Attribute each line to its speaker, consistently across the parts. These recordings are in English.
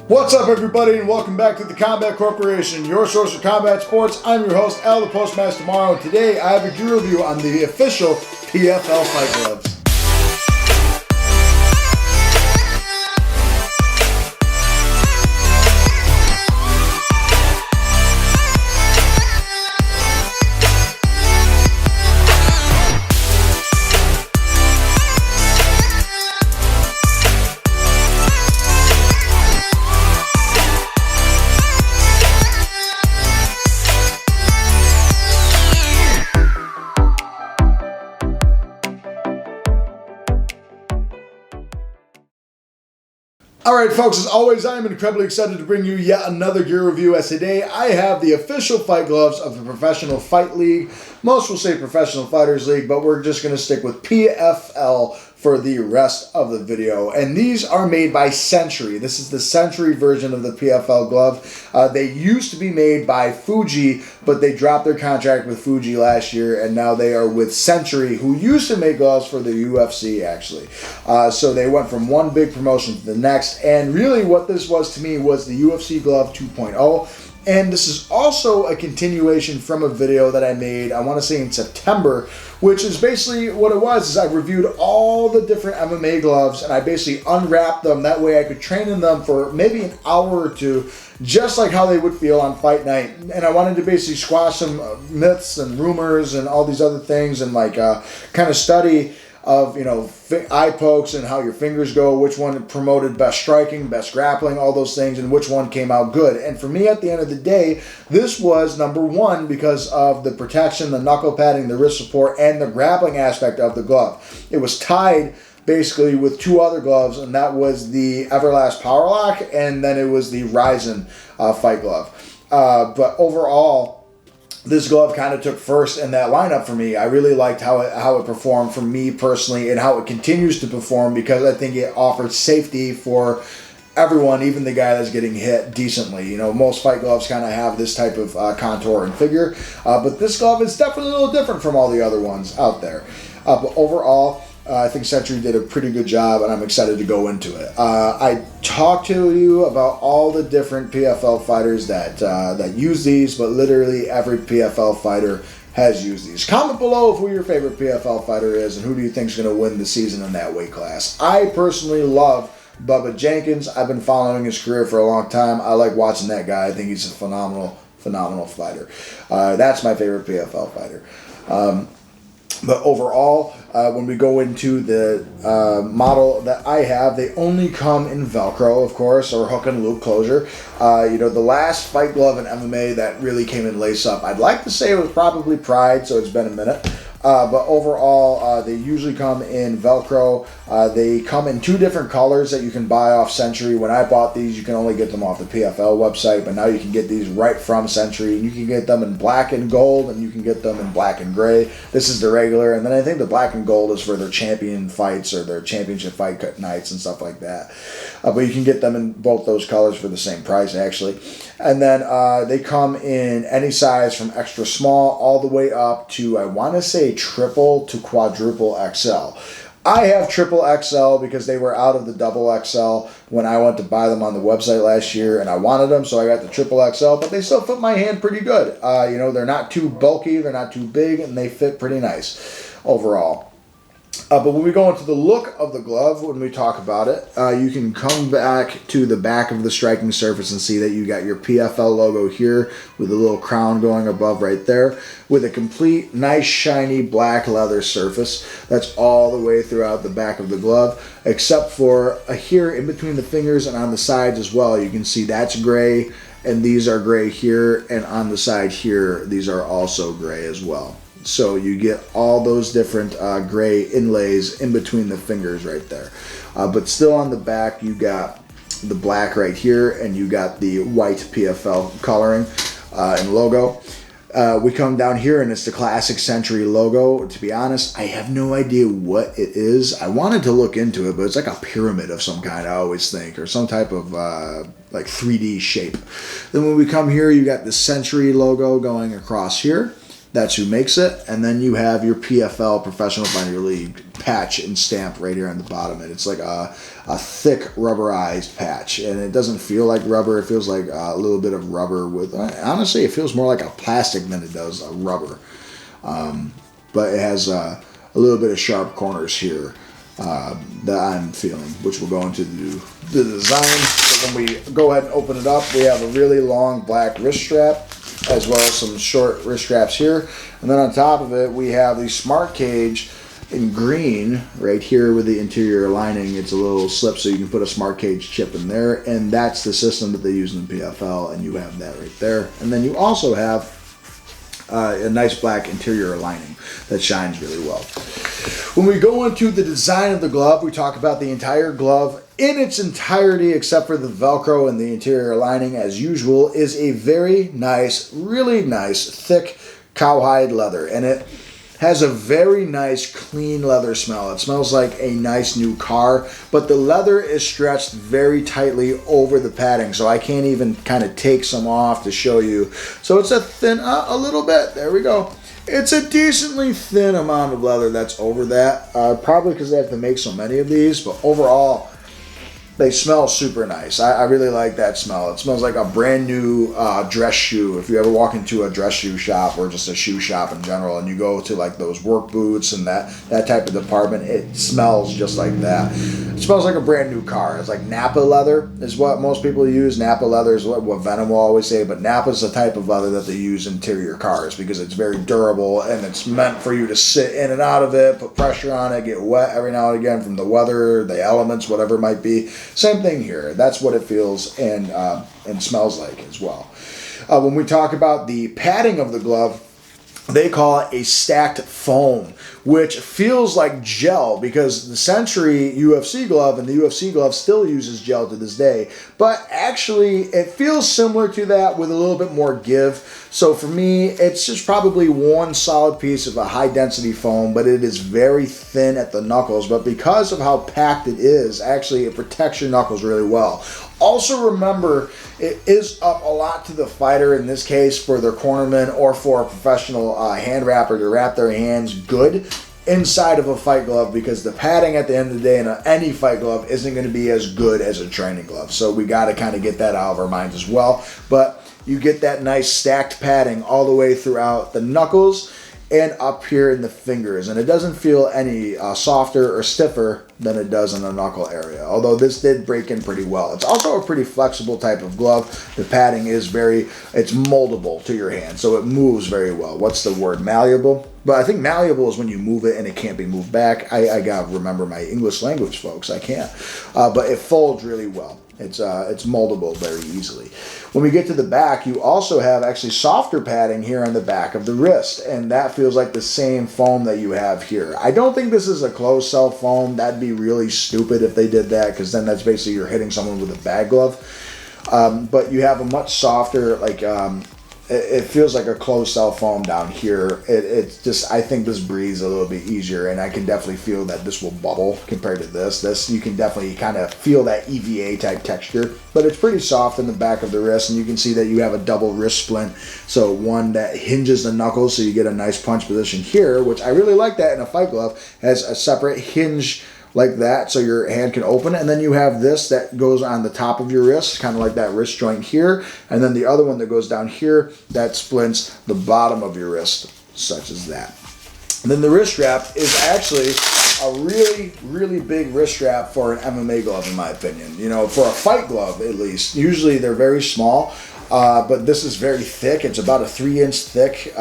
Speaker 1: What's up, everybody, and welcome back to the Combat Corporation, your source for combat sports. I'm your host, Al the Postmaster Morrow, and today I have a gear review on the official PFL fight gloves. Alright folks, as always, I am incredibly excited to bring you yet another gear review, as today I have the official fight gloves of the Professional Fight League. Most will say Professional Fighters League, but we're just going to stick with PFL for the rest of the video. And these are made by Century. This is the Century version of the PFL glove. They used to be made by Fuji, but they dropped their contract with Fuji last year, and now they are with Century, who used to make gloves for the UFC, actually. So they went from one big promotion to the next, and really what this was to me was the UFC Glove 2.0. And this is also a continuation from a video that I made, I want to say in September, which is basically what it was, is I reviewed all the different MMA gloves, and I basically unwrapped them. That way I could train in them for maybe an hour or two, just like how they would feel on fight night. And I wanted to basically squash some myths and rumors and all these other things, and like kind of study of, you know, eye pokes and how your fingers go, which one promoted best striking, best grappling, all those things, and which one came out good. And for me, at the end of the day, this was number one because of the protection, the knuckle padding, the wrist support, and the grappling aspect of the glove. It was tied basically with two other gloves, and that was the Everlast Power Lock, and then it was the Ryzen fight glove. But overall, this glove kind of took first in that lineup for me. I really liked how it performed for me personally, and how it continues to perform, because I think it offers safety for everyone, even the guy that's getting hit decently. You know, most fight gloves kind of have this type of contour and figure, but this glove is definitely a little different from all the other ones out there. But overall, I think Century did a pretty good job, and I'm excited to go into it. I talked to you about all the different PFL fighters that use these, but literally every PFL fighter has used these. Comment below who your favorite PFL fighter is, and who do you think is going to win the season in that weight class. I personally love Bubba Jenkins. I've been following his career for a long time. I like watching that guy. I think he's a phenomenal fighter. That's my favorite PFL fighter. But overall, when we go into the model that I have, they only come in Velcro, of course, or hook and loop closure. You know, the last fight glove in MMA that really came in lace up, I'd like to say it was probably Pride, so it's been a minute. But overall, they usually come in Velcro. They come in two different colors that you can buy off Century. When I bought these, you can only get them off the PFL website, but now you can get these right from Century. And you can get them in black and gold, and you can get them in black and gray. This is the regular, and then I think the black and gold is for their champion fights or their championship fight nights and stuff like that. But you can get them in both those colors for the same price, actually. And then they come in any size from extra small all the way up to, I want to say, triple to quadruple XL. I have triple XL because they were out of the double XL when I went to buy them on the website last year, and I wanted them, so I got the triple XL, but they still fit my hand pretty good. You know, they're not too bulky, they're not too big, and they fit pretty nice overall. But when we go into the look of the glove, when we talk about it, you can come back to the back of the striking surface and see that you got your PFL logo here with a little crown going above right there, with a complete nice shiny black leather surface. That's all the way throughout the back of the glove, except for here in between the fingers and on the sides as well. You can see that's gray, and these are gray here, and on the side here, these are also gray as well. So you get all those different gray inlays in between the fingers right there. But still on the back, you got the black right here, and you got the white PFL coloring and logo. We come down here, and it's the classic Century logo. To be honest, I have no idea what it is. I wanted to look into it, but it's like a pyramid of some kind, I always think, or some type of like 3D shape. Then when we come here, you got the Century logo going across here. That's who makes it. And then you have your PFL, Professional Fighter League patch and stamp right here on the bottom, and it's like a thick rubberized patch, and it doesn't feel like rubber. It feels like a little bit of rubber with, honestly, it feels more like a plastic than it does a rubber. But it has a little bit of sharp corners here that I'm feeling, which will go into the design. So when we go ahead and open it up, we have a really long black wrist strap, as well as some short wrist straps here. And then on top of it, we have the Smart Cage in green right here with the interior lining. It's a little slip so you can put a Smart Cage chip in there, and that's the system that they use in the PFL, and you have that right there. And then you also have a nice black interior lining that shines really well. When we go into the design of the glove, we talk about the entire glove in its entirety, except for the Velcro and the interior lining, as usual, is a very nice, really nice, thick cowhide leather. And it has a very nice, clean leather smell. It smells like a nice new car, but the leather is stretched very tightly over the padding, so I can't even kind of take some off to show you. So it's a thin, a little bit, there we go. It's a decently thin amount of leather that's over that, probably because they have to make so many of these, but overall, they smell super nice. I really like that smell. It smells like a brand new dress shoe. If you ever walk into a dress shoe shop or just a shoe shop in general, and you go to like those work boots and that type of department, it smells just like that. It smells like a brand new car. It's like Napa leather is what most people use. Napa leather is what Venom will always say, but Napa is the type of leather that they use in interior cars because it's very durable and it's meant for you to sit in and out of it, put pressure on it, get wet every now and again from the weather, the elements, whatever it might be. Same thing here. That's what it feels and smells like as well. When we talk about the padding of the glove, they call it a stacked foam, which feels like gel because the Century UFC glove and the UFC glove still uses gel to this day. But actually, it feels similar to that with a little bit more give. So for me, it's just probably one solid piece of a high-density foam, but it is very thin at the knuckles. But because of how packed it is, actually, it protects your knuckles really well. Also remember, it is up a lot to the fighter, in this case for their cornerman or for a professional hand wrapper to wrap their hands good inside of a fight glove, because the padding at the end of the day in any fight glove isn't going to be as good as a training glove. So we got to kind of get that out of our minds as well. But you get that nice stacked padding all the way throughout the knuckles and up here in the fingers, and it doesn't feel any softer or stiffer than it does in the knuckle area, although this did break in pretty well. It's also a pretty flexible type of glove. The padding is it's moldable to your hand, so it moves very well. What's the word? Malleable? But I think malleable is when you move it and it can't be moved back. I gotta remember my English language, folks. I can't. But it folds really well. It's moldable very easily. When we get to the back, you also have actually softer padding here on the back of the wrist, and that feels like the same foam that you have here. I don't think this is a closed cell foam. That'd be really stupid if they did that, because then that's basically you're hitting someone with a bag glove. But you have a much softer, like it feels like a closed cell foam down here. It's just, I think this breathes a little bit easier, and I can definitely feel that this will bubble compared to this. This, you can definitely kind of feel that EVA type texture, but it's pretty soft in the back of the wrist, and you can see that you have a double wrist splint, so one that hinges the knuckles, so you get a nice punch position here, which I really like that in a fight glove, has a separate hinge like that, so your hand can open, and then you have this that goes on the top of your wrist, kind of like that wrist joint here, and then the other one that goes down here that splints the bottom of your wrist, such as that. And then the wrist strap is actually a really, really big wrist strap for an MMA glove, in my opinion. You know, for a fight glove at least. Usually they're very small, but this is very thick. It's about a 3-inch thick,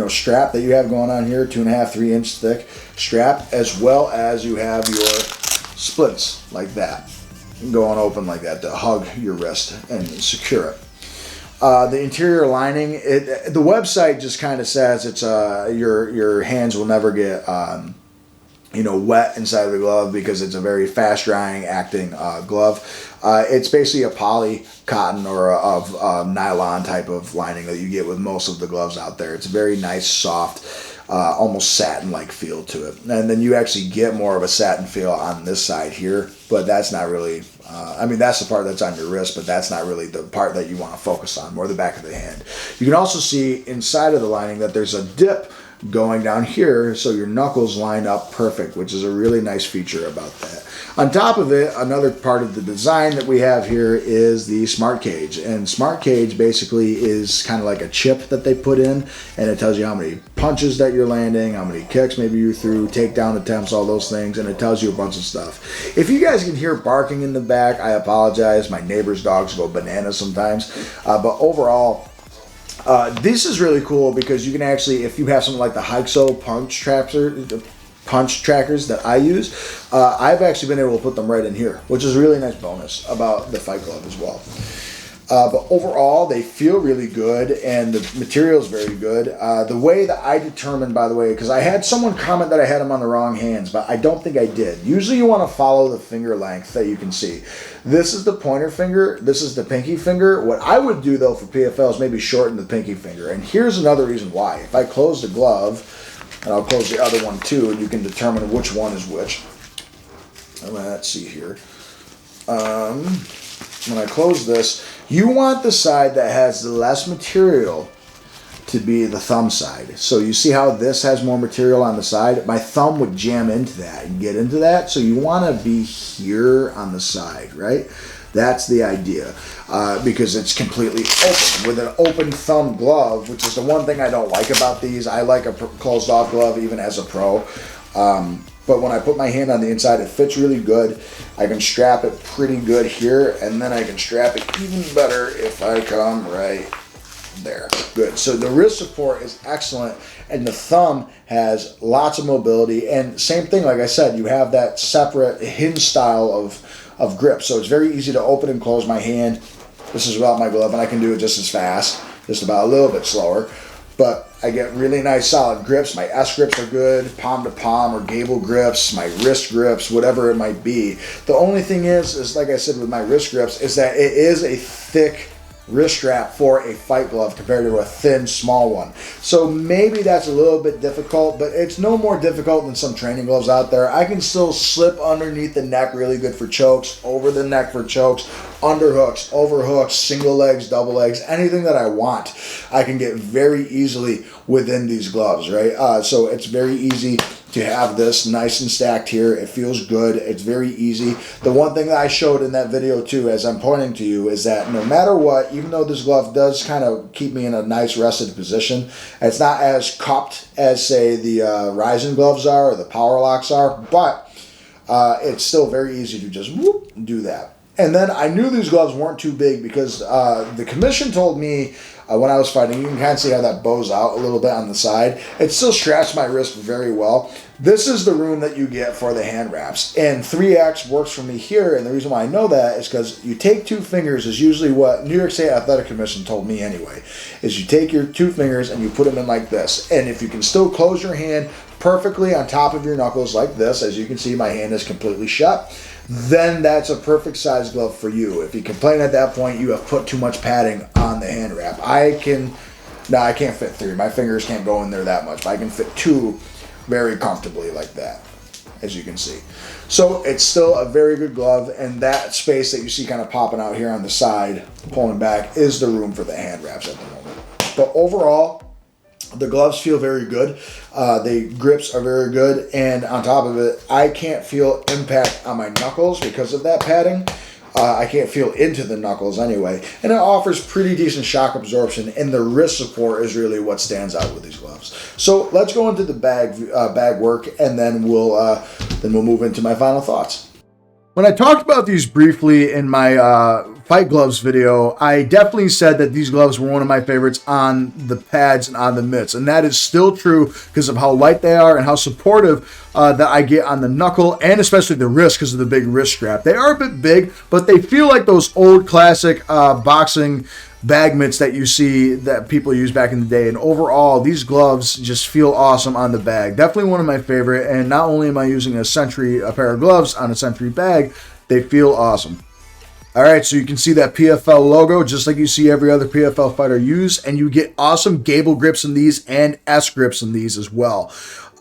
Speaker 1: strap that you have going on here, 2.5, 3-inch thick strap, as well as you have your splints like that, going open like that to hug your wrist and secure it. The interior lining, the website just kind of says it's your hands will never get wet inside of the glove because it's a very fast drying acting glove. It's basically a poly cotton or a nylon type of lining that you get with most of the gloves out there. It's a very nice, soft, almost satin-like feel to it. And then you actually get more of a satin feel on this side here, but that's not really, that's the part that's on your wrist, but that's not really the part that you want to focus on, more the back of the hand. You can also see inside of the lining that there's a dip going down here so your knuckles line up perfect, which is a really nice feature about that. On top of it, another part of the design that we have here is the Smart Cage. And Smart Cage basically is kind of like a chip that they put in, and it tells you how many punches that you're landing, how many kicks maybe you threw, takedown attempts, all those things, and it tells you a bunch of stuff. If you guys can hear barking in the back, I apologize. My neighbor's dogs go bananas sometimes. But overall, this is really cool because you can actually, if you have something like the Hyxo punch trackers that I use, I've actually been able to put them right in here, which is a really nice bonus about the Fight Glove as well. But overall, they feel really good, and the material is very good. The way that I determined, by the way, because I had someone comment that I had them on the wrong hands, but I don't think I did. Usually you want to follow the finger length that you can see. This is the pointer finger. This is the pinky finger. What I would do, though, for PFL is maybe shorten the pinky finger. And here's another reason why. If I close the glove, and I'll close the other one too, and you can determine which one is which. Let's see here. When I close this, you want the side that has less material to be the thumb side. So you see how this has more material on the side? My thumb would jam into that and get into that. So you want to be here on the side, right? That's the idea, because it's completely open. With an open thumb glove, which is the one thing I don't like about these. I like a closed off glove even as a pro. But when I put my hand on the inside, it fits really good. I can strap it pretty good here, and then I can strap it even better if I come right there. Good. So the wrist support is excellent, and the thumb has lots of mobility. And same thing, like I said, you have that separate hinge style of grip. So it's very easy to open and close my hand. This is without my glove, and I can do it just as fast, just about a little bit slower. But I get really nice solid grips. My S grips are good, palm to palm or gable grips, my wrist grips, whatever it might be. The only thing is like I said with my wrist grips, is that it is a thick wrist strap for a fight glove compared to a thin, small one. So maybe that's a little bit difficult, but it's no more difficult than some training gloves out there. I can still slip underneath the neck really good for chokes, over the neck for chokes, underhooks, overhooks, single legs, double legs, anything that I want, I can get very easily within these gloves, right? So it's very easy to have this nice and stacked here. It feels good. It's very easy. The one thing that I showed in that video too, as I'm pointing to you, is that no matter what, even though this glove does kind of keep me in a nice rested position, it's not as cupped as, say, the Ryzen gloves are or the Power Locks are, but it's still very easy to just whoop, do that. And then I knew these gloves weren't too big because the commission told me when I was fighting, you can kind of see how that bows out a little bit on the side. It still straps my wrist very well. This is the room that you get for the hand wraps. And 3X works for me here. And the reason why I know that is because you take two fingers is usually what New York State Athletic Commission told me anyway, is you take your two fingers and you put them in like this. And if you can still close your hand perfectly on top of your knuckles like this, as you can see, my hand is completely shut, then that's a perfect size glove for you. If you complain at that point, you have put too much padding on the hand wrap. I can't fit 3. My fingers can't go in there that much, but I can fit 2 very comfortably like that, as you can see. So it's still a very good glove, and that space that you see kind of popping out here on the side, pulling back, is the room for the hand wraps at the moment. But overall, the gloves feel very good. The grips are very good. And on top of it, I can't feel impact on my knuckles because of that padding. I can't feel into the knuckles anyway. And it offers pretty decent shock absorption. And the wrist support is really what stands out with these gloves. So let's go into the bag work, and then we'll move into my final thoughts. When I talked about these briefly in my Fight Gloves video, I definitely said that these gloves were one of my favorites on the pads and on the mitts. And that is still true because of how light they are and how supportive that I get on the knuckle and especially the wrist because of the big wrist strap. They are a bit big, but they feel like those old classic boxing bag mitts that you see that people use back in the day. And overall, these gloves just feel awesome on the bag. Definitely one of my favorite. And not only am I using a pair of gloves on a Century bag, they feel awesome. All right, so you can see that PFL logo just like you see every other PFL fighter use, and you get awesome gable grips in these and S grips in these as well.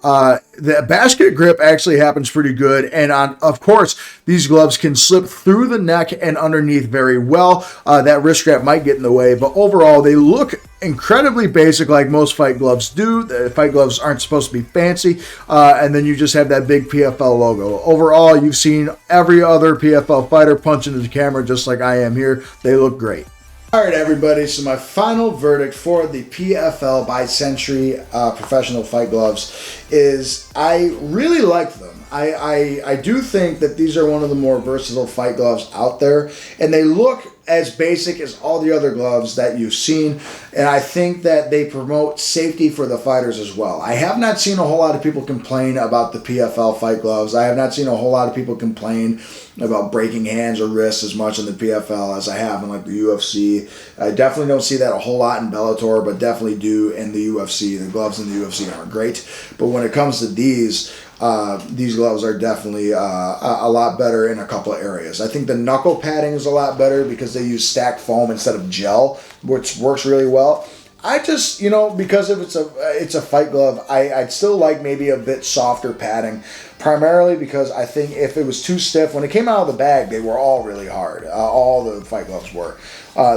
Speaker 1: The basket grip actually happens pretty good, and of course, these gloves can slip through the neck and underneath very well. That wrist strap might get in the way, but overall, they look incredibly basic like most fight gloves do. The fight gloves aren't supposed to be fancy, and then you just have that big PFL logo. Overall, you've seen every other PFL fighter punch into the camera just like I am here. They look great. All right, everybody, so my final verdict for the PFL by Century professional fight gloves is I really like them. I do think that these are one of the more versatile fight gloves out there, and they look as basic as all the other gloves that you've seen, and I think that they promote safety for the fighters as well. I have not seen a whole lot of people complain about the PFL fight gloves. I have not seen a whole lot of people complain about breaking hands or wrists as much in the PFL as I have in like the UFC. I definitely don't see that a whole lot in Bellator, but definitely do in the UFC. The gloves in the UFC are great, but when it comes to these gloves are definitely a lot better in a couple of areas. I think the knuckle padding is a lot better because they use stacked foam instead of gel, which works really well. I just, because if it's a fight glove, I'd still like maybe a bit softer padding, primarily because I think if it was too stiff, when it came out of the bag, they were all really hard. All the fight gloves were.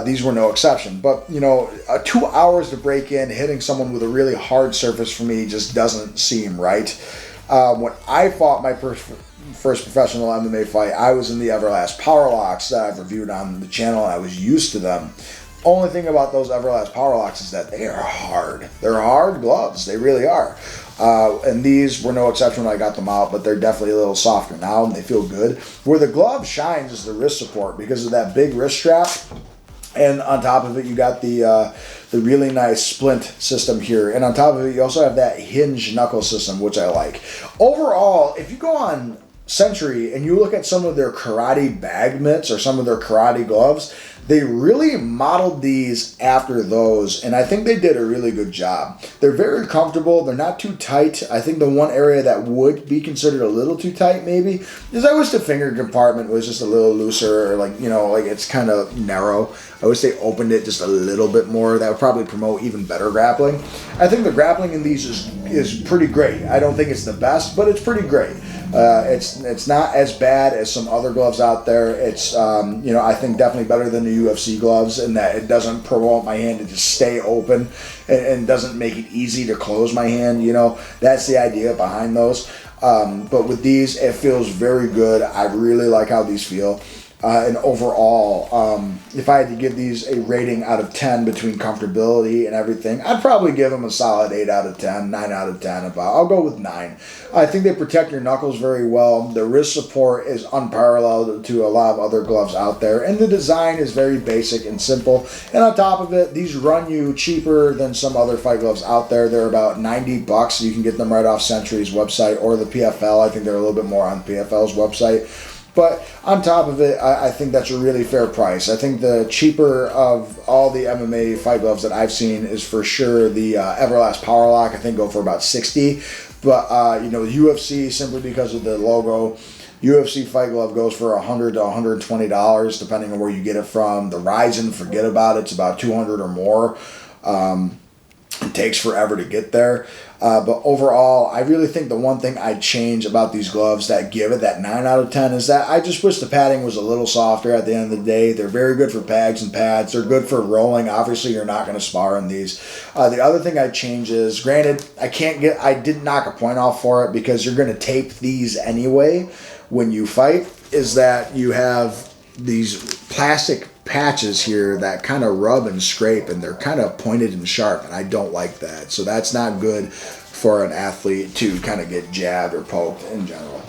Speaker 1: These were no exception. But, 2 hours to break in, hitting someone with a really hard surface for me just doesn't seem right. When I fought my first professional MMA fight, I was in the Everlast Power Locks that I've reviewed on the channel, and I was used to them. Only thing about those Everlast Power Locks is that they are hard. They're hard gloves. They really are. And these were no exception when I got them out, but they're definitely a little softer now, and they feel good. Where the glove shines is the wrist support because of that big wrist strap. And on top of it, you got the really nice splint system here. And on top of it, you also have that hinge knuckle system, which I like. Overall, if you go on Century and you look at some of their karate bag mitts or some of their karate gloves, they really modeled these after those, and I think they did a really good job. They're very comfortable. They're not too tight. I think the one area that would be considered a little too tight maybe is I wish the finger compartment was just a little looser, or like it's kind of narrow. I wish they opened it just a little bit more. That would probably promote even better grappling. I think the grappling in these is pretty great. I don't think it's the best, but it's pretty great. It's not as bad as some other gloves out there. It's I think definitely better than the UFC gloves in that it doesn't promote my hand to just stay open and doesn't make it easy to close my hand. That's the idea behind those. But with these, it feels very good. I really like how these feel. And overall, if I had to give these a rating out of 10 between comfortability and everything, I'd probably give them a solid 8 out of 10, 9 out of 10. I'll go with 9. I think they protect your knuckles very well. The wrist support is unparalleled to a lot of other gloves out there. And the design is very basic and simple. And on top of it, these run you cheaper than some other fight gloves out there. They're about $90. You can get them right off Century's website or the PFL. I think they're a little bit more on PFL's website. But on top of it, I think that's a really fair price. I think the cheaper of all the MMA fight gloves that I've seen is for sure the Everlast Power Lock. I think go for about $60. But the UFC, simply because of the logo, UFC fight glove goes for $100 to $120 depending on where you get it from. The Ryzen, forget about it. It's about $200 or more. It takes forever to get there. But overall, I really think the one thing I'd change about these gloves that give it that 9 out of 10 is that I just wish the padding was a little softer at the end of the day. They're very good for bags and pads. They're good for rolling. Obviously, you're not going to spar in these. The other thing I'd change is, granted, I did knock a point off for it because you're going to tape these anyway when you fight, is that you have these plastic patches here that kind of rub and scrape, and they're kind of pointed and sharp, and I don't like that. So that's not good for an athlete to kind of get jabbed or poked in general.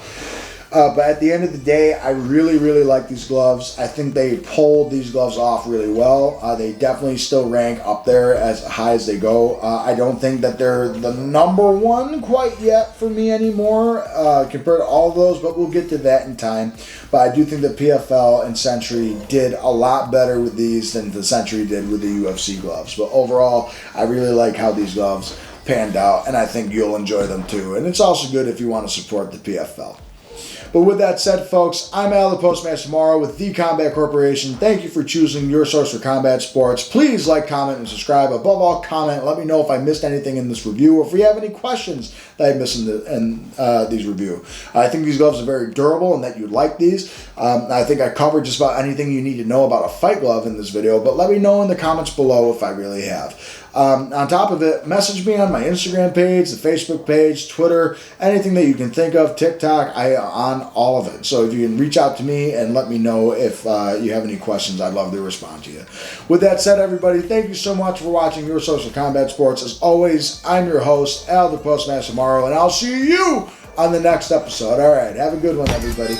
Speaker 1: But at the end of the day, I really, really like these gloves. I think they pulled these gloves off really well. They definitely still rank up there as high as they go. I don't think that they're the number one quite yet for me anymore compared to all of those, but we'll get to that in time. But I do think that PFL and Century did a lot better with these than the Century did with the UFC gloves. But overall, I really like how these gloves panned out, and I think you'll enjoy them too. And it's also good if you want to support the PFL. But with that said, folks, I'm Al the Postmaster Morrow with The Combat Corporation. Thank you for choosing your source for combat sports. Please like, comment, and subscribe. Above all, comment. Let me know if I missed anything in this review or if you have any questions that I missed in these review. I think these gloves are very durable and that you like these. I think I covered just about anything you need to know about a fight glove in this video, but let me know in the comments below if I really have. On top of it, message me on my Instagram page, the Facebook page, Twitter, anything that you can think of, TikTok, I on all of it. So if you can reach out to me and let me know if you have any questions, I'd love to respond to you. With that said, everybody, thank you so much for watching Your Social Combat Sports. As always, I'm your host, Al the Postmaster Morrow, and I'll see you on the next episode. All right, have a good one, everybody.